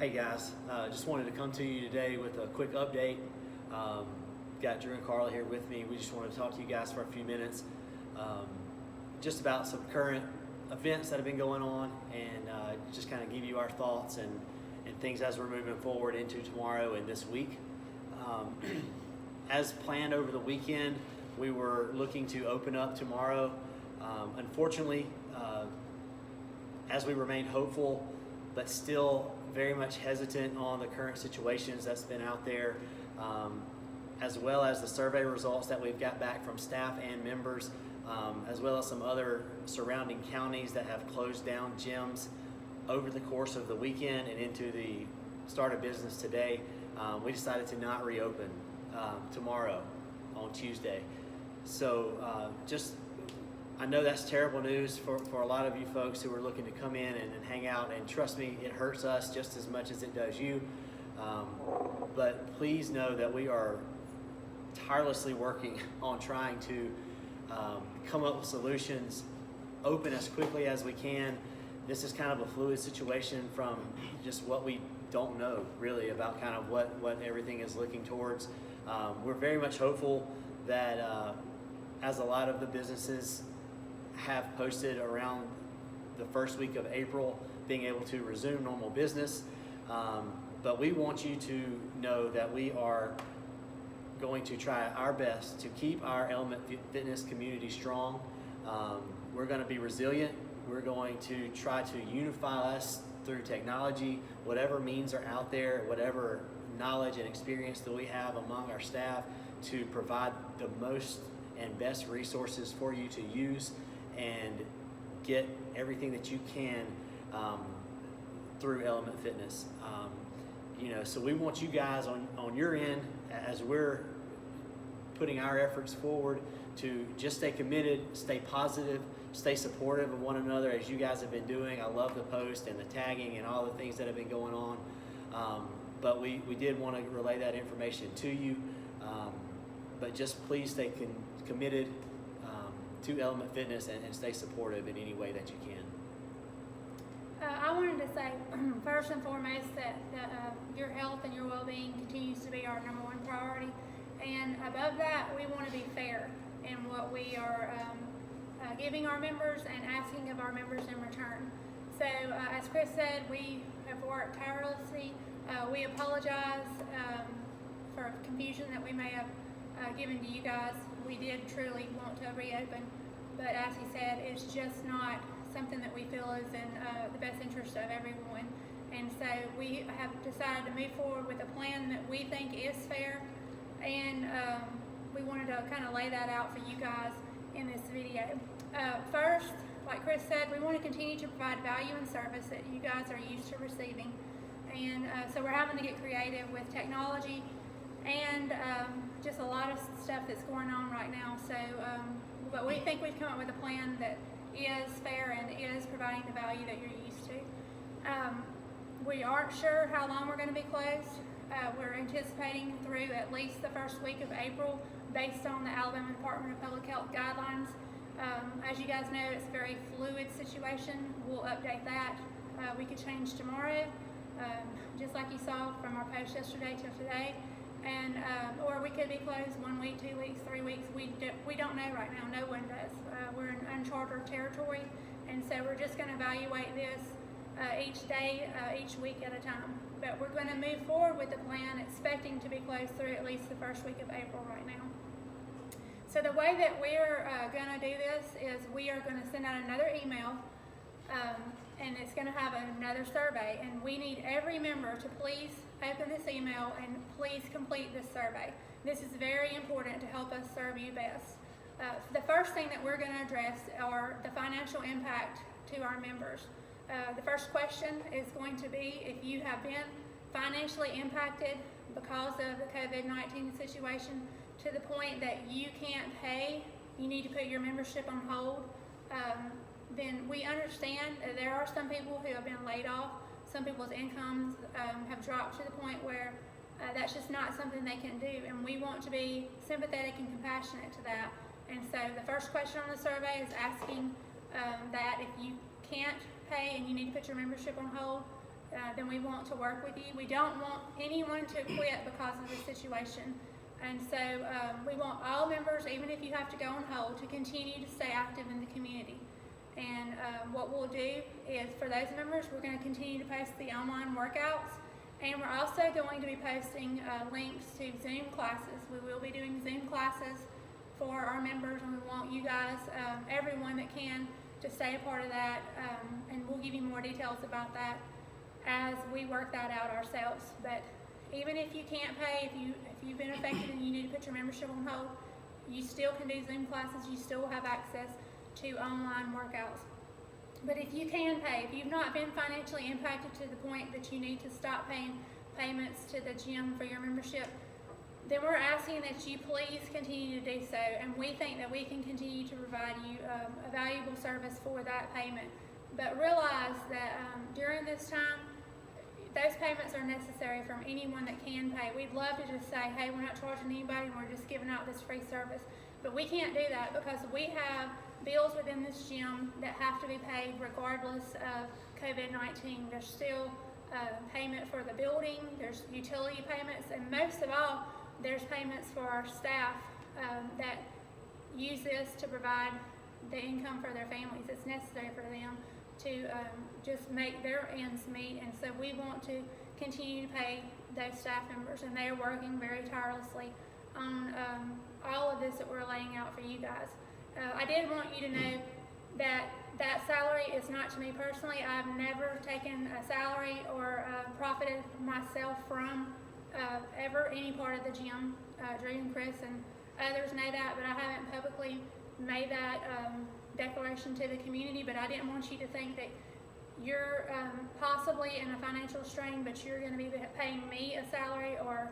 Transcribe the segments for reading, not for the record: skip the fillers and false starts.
Hey guys, just wanted to come to you today with a quick update. Got Drew and Carla here with me. We just wanted to talk to you guys for a few minutes just about some current events that have been going on, and just kind of give you our thoughts and things as we're moving forward into tomorrow and this week. As planned over the weekend, we were looking to open up tomorrow. Unfortunately, as we remain hopeful, but still very much hesitant on the current situations that's been out there, as well as the survey results that we've got back from staff and members, as well as some other surrounding counties that have closed down gyms over the course of the weekend and into the start of business today. We decided to not reopen tomorrow on Tuesday. So I know that's terrible news for a lot of you folks who are looking to come in and hang out, and trust me, it hurts us just as much as it does you. But please know that we are tirelessly working on trying to come up with solutions, open as quickly as we can. This is kind of a fluid situation from just what we don't know really about kind of what everything is looking towards. We're very much hopeful that as a lot of the businesses have posted around the first week of April, being able to resume normal business. But we want you to know that we are going to try our best to keep our Element Fitness community strong. We're going to be resilient. We're going to try to unify us through technology, whatever means are out there, whatever knowledge and experience that we have among our staff, to provide the most and best resources for you to use and get everything that you can through Element Fitness. So we want you guys on your end, as we're putting our efforts forward, to just stay committed, stay positive, stay supportive of one another as you guys have been doing. I love the post and the tagging and all the things that have been going on. But we did want to relay that information to you. But just please stay committed to Element Fitness and stay supportive in any way that you can. I wanted to say, first and foremost, that your health and your well-being continues to be our number one priority. And above that, we want to be fair in what we are giving our members and asking of our members in return. So, as Chris said, we have worked tirelessly. We apologize for confusion that we may have given to you guys. We did truly want to reopen, but as he said, it's just not something that we feel is in the best interest of everyone. And so we have decided to move forward with a plan that we think is fair, and we wanted to kind of lay that out for you guys in this video. First, like Chris said, we want to continue to provide value and service that you guys are used to receiving. And so we're having to get creative with technology and just a lot of stuff that's going on right now. So, but we think we've come up with a plan that is fair and is providing the value that you're used to. We aren't sure how long we're going to be closed. We're anticipating through at least the first week of April, based on the Alabama Department of Public Health guidelines. As you guys know, it's a very fluid situation. We'll update that. We could change tomorrow, just like you saw from our post yesterday till today. And or we could be closed 1 week, 2 weeks, 3 weeks. We don't know right now. No one does. We're in uncharted territory, and so we're just going to evaluate this each day, each week at a time. But we're going to move forward with the plan, expecting to be closed through at least the first week of April right now. So the way that we're going to do this is we are going to send out another email, and it's going to have another survey, and we need every member to please open this email and please complete this survey. This is very important to help us serve you best. The first thing that we're going to address are the financial impact to our members. The first question is going to be if you have been financially impacted because of the COVID-19 situation to the point that you can't pay, you need to put your membership on hold. Then we understand that there are some people who have been laid off. Some people's incomes have dropped to the point where that's just not something they can do, and we want to be sympathetic and compassionate to that. And so the first question on the survey is asking that if you can't pay and you need to put your membership on hold, then we want to work with you. We don't want anyone to quit because of the situation. And so we want all members, even if you have to go on hold, to continue to stay active in the community. And what we'll do is, for those members, we're going to continue to post the online workouts, and we're also going to be posting links to Zoom classes. We will be doing Zoom classes for our members, and we want you guys, everyone that can, to stay a part of that, and we'll give you more details about that as we work that out ourselves. But even if you can't pay, if you've been affected and you need to put your membership on hold, you still can do Zoom classes. You still have access to online workouts. But if you can pay, if you've not been financially impacted to the point that you need to stop paying payments to the gym for your membership, then we're asking that you please continue to do so, and we think that we can continue to provide you a valuable service for that payment. But realize that during this time, those payments are necessary from anyone that can pay. We'd love to just say, hey, we're not charging anybody, we're just giving out this free service. But we can't do that because we have bills within this gym that have to be paid regardless of COVID-19. There's still payment for the building, there's utility payments, and most of all, there's payments for our staff that use this to provide the income for their families. It's necessary for them to just make their ends meet, and so we want to continue to pay those staff members, and they are working very tirelessly on all of this that we're laying out for you guys. I did want you to know that that salary is not to me personally. I've never taken a salary or profited myself from ever any part of the gym. Drew and Chris and others know that, but I haven't publicly made that declaration to the community. But I didn't want you to think that you're possibly in a financial strain, but you're going to be paying me a salary or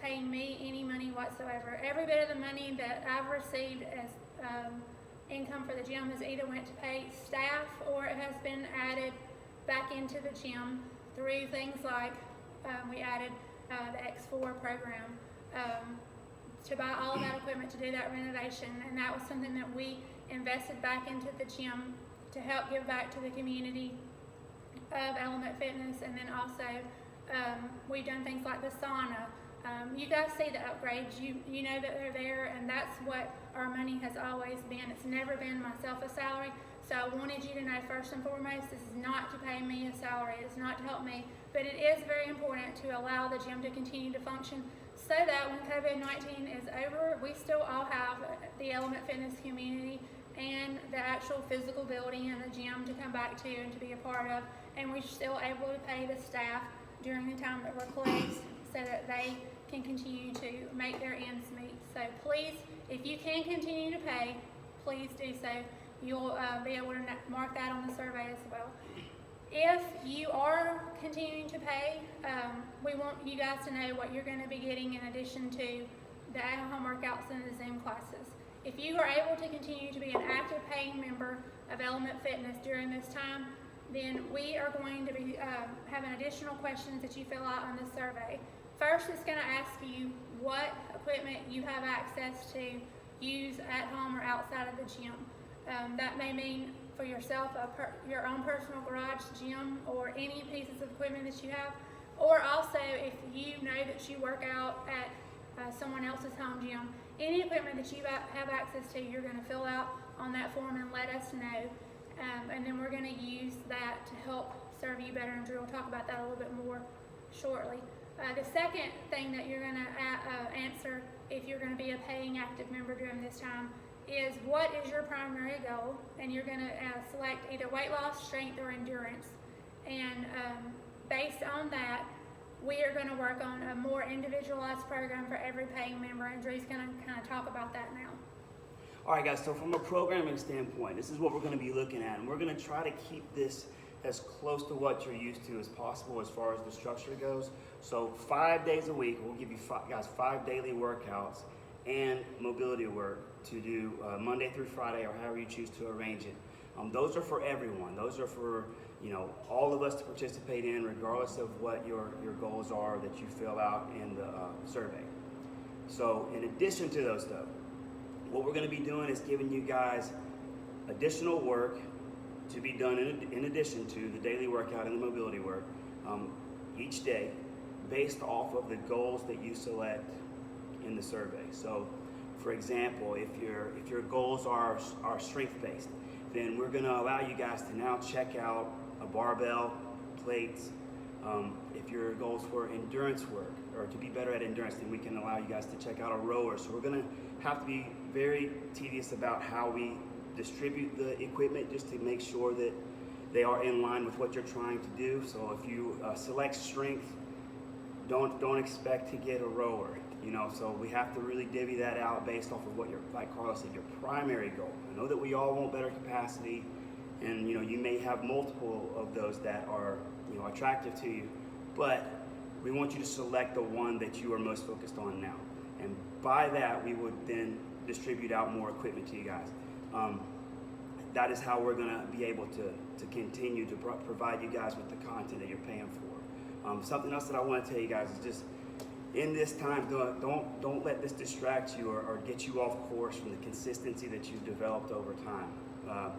paying me any money whatsoever. Every bit of the money that I've received as income for the gym has either went to pay staff or it has been added back into the gym through things like we added the X4 program to buy all of that equipment to do that renovation, and that was something that we invested back into the gym to help give back to the community of Element Fitness. And then also we've done things like the sauna. You guys see the upgrades, you know that they're there, and that's what our money has always been. It's never been myself a salary. So I wanted you to know, first and foremost, this is not to pay me a salary, it's not to help me, but it is very important to allow the gym to continue to function so that when COVID-19 is over, we still all have the Element Fitness community and the actual physical building and the gym to come back to and to be a part of, and we're still able to pay the staff during the time that we're closed so that they can continue to make their ends meet. So please, if you can continue to pay, please do so. You'll be able to mark that on the survey as well. If you are continuing to pay, we want you guys to know what you're going to be getting in addition to the at-home workouts and the Zoom classes. If you are able to continue to be an active paying member of Element Fitness during this time, then we are going to be having additional questions that you fill out on this survey. First, it's going to ask you what equipment you have access to use at home or outside of the gym. That may mean for yourself your own personal garage gym or any pieces of equipment that you have, or also if you know that you work out at someone else's home gym, any equipment that you have access to, you're going to fill out on that form and let us know, and then we're going to use that to help serve you better, and Drew will talk about that a little bit more shortly. The second thing that you're going to answer if you're going to be a paying active member during this time is what is your primary goal, and you're going to select either weight loss, strength, or endurance, and based on that we are going to work on a more individualized program for every paying member, and Drew's going to kind of talk about that now. All right, guys, so from a programming standpoint, this is what we're going to be looking at, and we're going to try to keep this as close to what you're used to as possible as far as the structure goes. So 5 days a week, we'll give you guys 5 daily workouts and mobility work to do Monday through Friday, or however you choose to arrange it. Those are for everyone. Those are for all of us to participate in, regardless of what your goals are that you fill out in the survey. So in addition to those stuff, what we're going to be doing is giving you guys additional work to be done in addition to the daily workout and the mobility work, each day based off of the goals that you select in the survey. So, for example, if your goals are strength-based, then we're going to allow you guys to now check out a barbell, plates. If your goals for endurance work or to be better at endurance, then we can allow you guys to check out a rower. So we're going to have to be very tedious about how we distribute the equipment just to make sure that they are in line with what you're trying to do. So if you select strength, don't expect to get a rower. So we have to really divvy that out based off of what like Carlos said, your primary goal. I know that we all want better capacity, and you may have multiple of those that are attractive to you, but we want you to select the one that you are most focused on now. And by that, we would then distribute out more equipment to you guys. That is how we're going to be able to continue to provide you guys with the content that you're paying for. Something else that I want to tell you guys is just in this time, don't let this distract you or get you off course from the consistency that you've developed over time.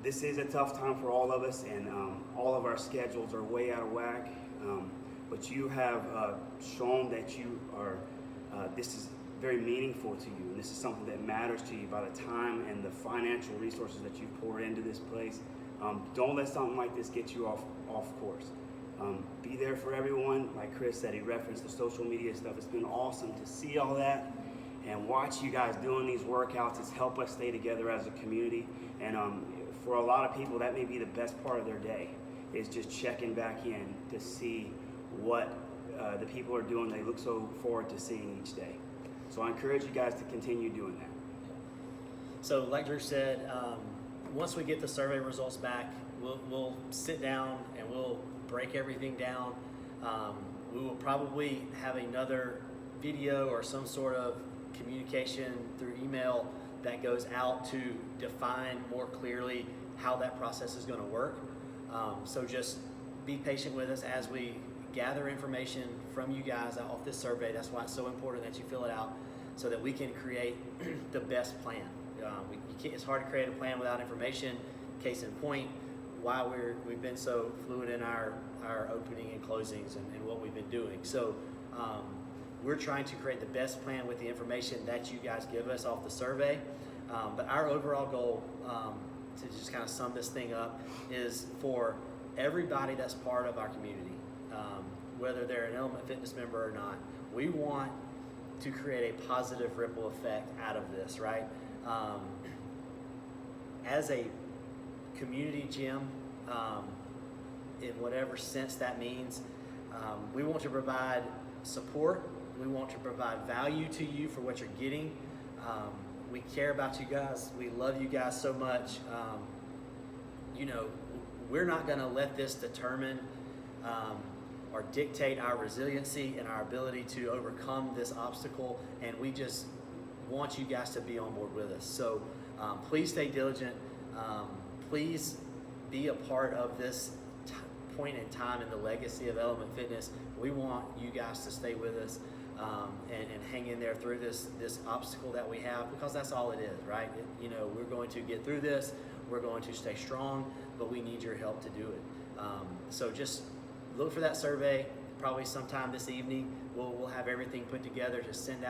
This is a tough time for all of us, and all of our schedules are way out of whack. But you have shown that you are. This is very meaningful to you, and this is something that matters to you by the time and the financial resources that you've poured into this place. Don't let something like this get you off course. Be there for everyone. Like Chris said, he referenced the social media stuff. It's been awesome to see all that and watch you guys doing these workouts. It's helped us stay together as a community. And for a lot of people, that may be the best part of their day, is just checking back in to see what the people are doing they look so forward to seeing each day. So I encourage you guys to continue doing that. So like Drew said, once we get the survey results back, we'll sit down and we'll break everything down. We will probably have another video or some sort of communication through email that goes out to define more clearly how that process is going to work. So just be patient with us as we gather information from you guys off this survey. That's why it's so important that you fill it out so that we can create the best plan. It's hard to create a plan without information. Case in point, why we've been so fluid in our opening and closings and what we've been doing. So we're trying to create the best plan with the information that you guys give us off the survey. But our overall goal, to just kind of sum this thing up, is for everybody that's part of our community, whether they're an Element Fitness member or not, we want to create a positive ripple effect out of this, right? As a community gym, in whatever sense that means, we want to provide support. We want to provide value to you for what you're getting. We care about you guys. We love you guys so much. We're not going to let this determine or dictate our resiliency and our ability to overcome this obstacle, and we just want you guys to be on board with us. So please stay diligent. Please be a part of this point in time in the legacy of Element Fitness. We want you guys to stay with us and hang in there through this obstacle that we have, because that's all it is, right? We're going to get through this. We're going to stay strong, but we need your help to do it. So just look for that survey. Probably sometime this evening, we'll have everything put together to send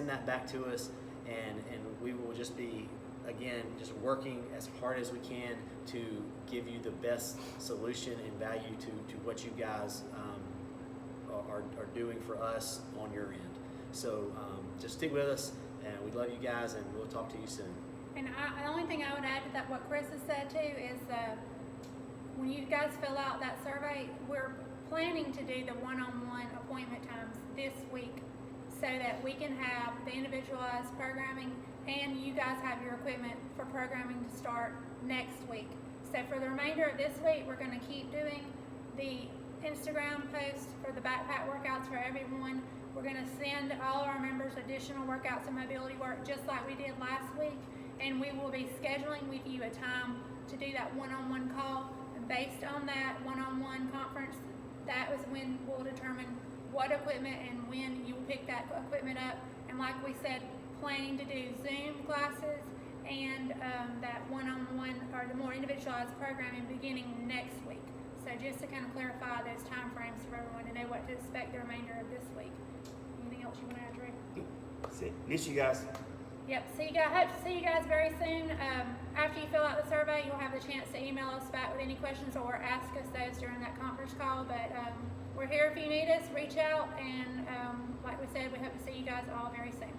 that back to us, and we will just be, again, just working as hard as we can to give you the best solution and value to what you guys are doing for us on your end. So just stick with us, and we love you guys, and we'll talk to you soon. And the only thing I would add to that, what Chris has said too, is when you guys fill out that survey, we're planning to do the one-on-one appointment times this week so that we can have the individualized programming and you guys have your equipment for programming to start next week. So for the remainder of this week, we're going to keep doing the Instagram posts for the backpack workouts for everyone. We're going to send all our members additional workouts and mobility work just like we did last week, and we will be scheduling with you a time to do that one-on-one call. And based on that one-on-one conference, that was when we'll determine what equipment and when you will pick that equipment up. And like we said, planning to do Zoom classes and that one-on-one or the more individualized programming beginning next week. So So just to kind of clarify those time frames for everyone to know what to expect the remainder of this week. Anything else you want to add, Drew? That's it. Miss you guys. Yep. See you guys. Hope to see you guys very soon. After you fill out the survey, you'll have the chance to email us back with any questions or ask us those during that conference call. But we're here if you need us. Reach out, and like we said, we hope to see you guys all very soon.